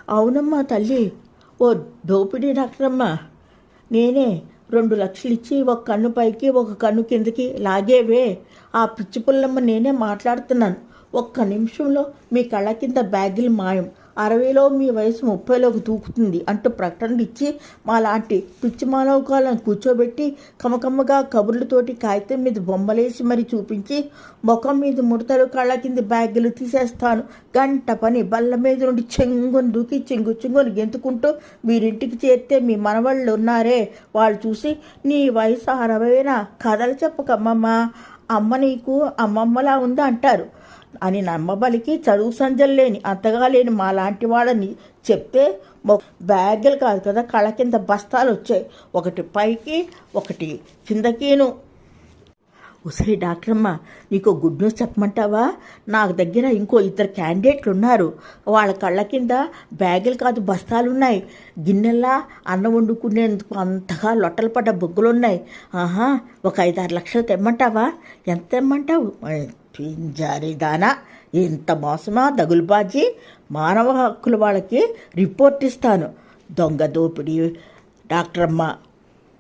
అవునమ్మా తల్లి. ఓ దోపిడీ డాక్టరమ్మా, నేనే 2 లక్షలు ఇచ్చి ఒక కన్ను పైకి ఒక కన్ను కిందకి లాగేవే ఆ పిచ్చి పుల్లమ్మ నేనే మాట్లాడుతున్నాను. ఒక్క నిమిషంలో మీ కళ్ళ కింద బ్యాగులు మాయం, 60లో మీ వయసు 30లోకి దూకుతుంది అంటూ ప్రకటనలు ఇచ్చి మాలాంటి పిచ్చి మానవకాలను కూర్చోబెట్టి కమకమ్మగా కబుర్లతోటి కాగితం మీద బొమ్మలేసి మరి చూపించి ముఖం మీద ముడతలు, కళ్ళ కింద బ్యాగులు తీసేస్తాను, గంట పని, బల్ల మీద నుండి చెంగుని దూకి చెంగుని గెంతుకుంటూ మీరింటికి చేరితే మీ మనవాళ్ళు ఉన్నారే వాళ్ళు చూసి నీ వయసు 60నా, కథలు చెప్పకమ్మమ్మ, అమ్మ నీకు అమ్మమ్మలా ఉందా అంటారు అని నమ్మబలికి చదువు సంజలు లేని అంతగా లేని మా లాంటి వాళ్ళని చెప్తే బ్యాగులు కాదు కదా కళ్ళ కింద బస్తాలు వచ్చాయి, ఒకటి పైకి ఒకటి కిందకిను. ఉసరి డాక్టరమ్మ, నీకు గుడ్ న్యూస్ చెప్పమంటావా? నాకు దగ్గర ఇంకో 2 క్యాండిడేట్లు ఉన్నారు. వాళ్ళ కళ్ళ కింద బ్యాగులు కాదు బస్తాలున్నాయి. గిన్నెల్లా అన్నం వండుకునేందుకు అంతగా లొట్టలు పడ్డ బొగ్గులున్నాయి. ఒక 5-6 లక్షలు తెమ్మంటావా? ఎంత తెమ్మంటావు? పింజారిదానా, ఎంత మోసమా దగులుబాజీ. మానవ హక్కుల వాళ్ళకి రిపోర్ట్ ఇస్తాను. దొంగ దోపిడీ డాక్టరమ్మ.